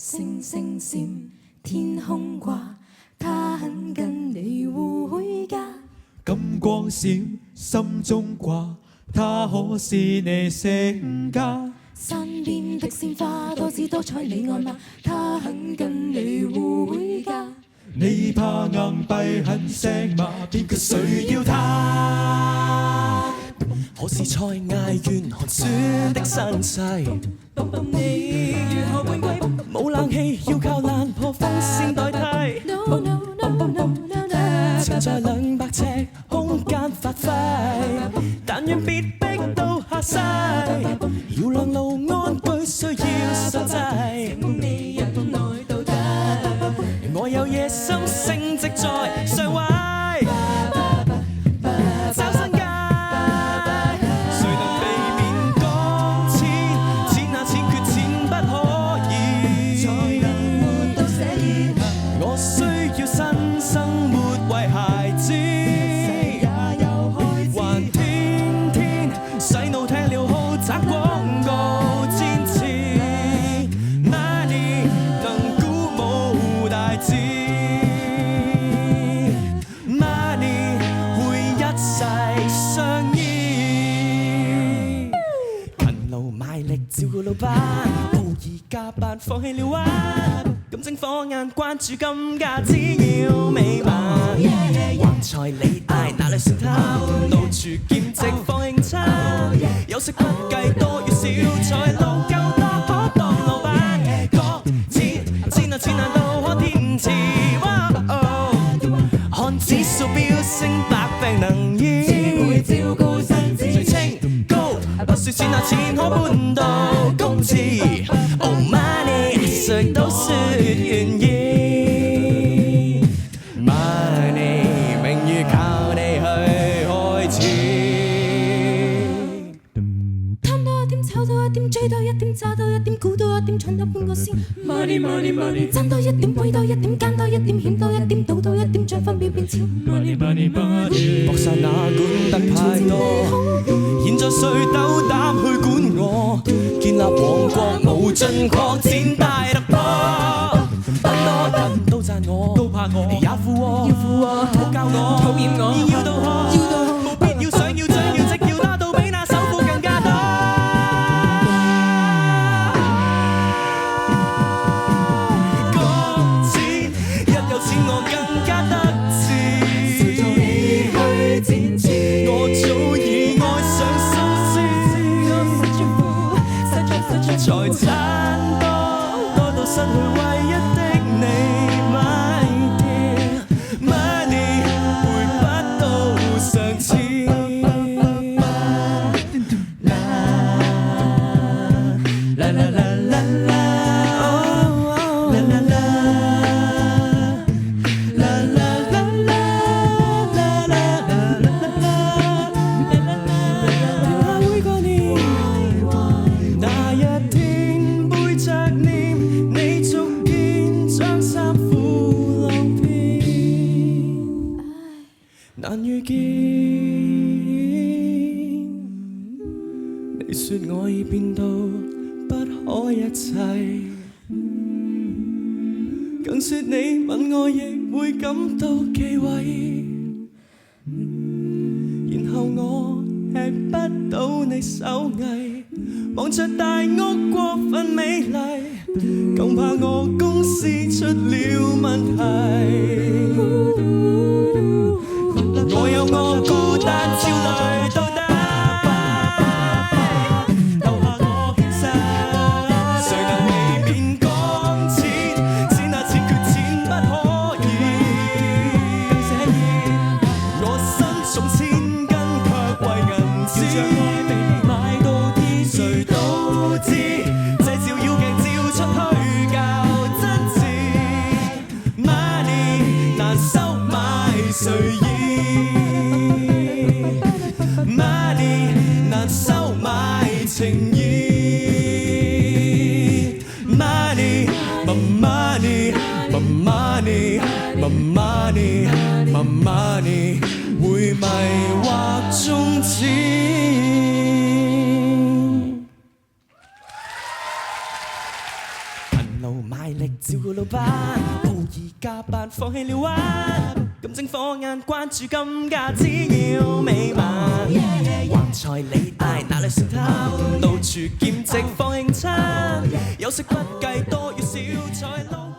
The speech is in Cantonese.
星星閃，天空掛，他很跟你回家。金光閃，心中掛，他可是你成家。山邊的鮮花多姿多彩，你愛嗎？他很跟你回家。你怕硬幣很聲罵，邊個需要他？可是賽艾願寒酸的身世，你如何半歸？冇冷氣要靠爛破風扇代替。No no no no no no。情在200尺空間發揮，但願別逼到下世。要兩路安居需要實際，你忍耐到底。我有野心升職在上位。照顧老闆，無意加班，放棄了玩。咁睛火眼關注金價，只要美滿。橫財理大，哪裏算貪？到處兼職放興餐，有息不計多與少，財路夠多可當老闆。講錢啊錢難道可填詞？看指數飆升，百病能醫。只會照顧身子最清高，不說錢啊錢可搬到公廁。Oh money，誰都說願意。Money，名譽靠你去開始。貪多一點，炒多一點，追多一點，揸多一點，估多一點，搶多半個先。Money money money，爭多一點，毀多一點，奸多一點，險多一點，賭多一點，將分秒變錢。Money money money，搏殺哪管得太多，現在誰鬥膽去管我？建立王國無盡擴展大突破，不多人都讚我，都怕我也附和，討教我，討厭我，要到可，無必要想要追要直要多到比那首富更加多。講錢，一有錢我更加得志，去展翅。我早已愛上蘇斯。財產多到失去唯一的你買掉 Money 回不到上次。啦啦啦啦啦啦啦啦啦啦啦每個年那一天背着念你逐件將衫褲浪遍，難遇見。你說我已變到不可一切，更說你吻我亦會感到忌諱，然後我吃不到你手藝，望着大屋過分美麗，更怕我公司出了問題。我有我孤單焦慮到底，留下我現實，誰能避免講錢？錢啊錢缺錢不可以，我身重千斤卻為銀紙，買到天誰都知，這照妖鏡照出虛假真摯 Money 難收買誰意？Money 難收買情意 Money my money my money my money my money 會迷惑終止。勤勞賣力照顧老闆，無意加班放棄了玩，咁整火眼關注金價，只要美滿。橫財理大哪裏算貪，到處兼職放輕餐，有食不計多與少才勞。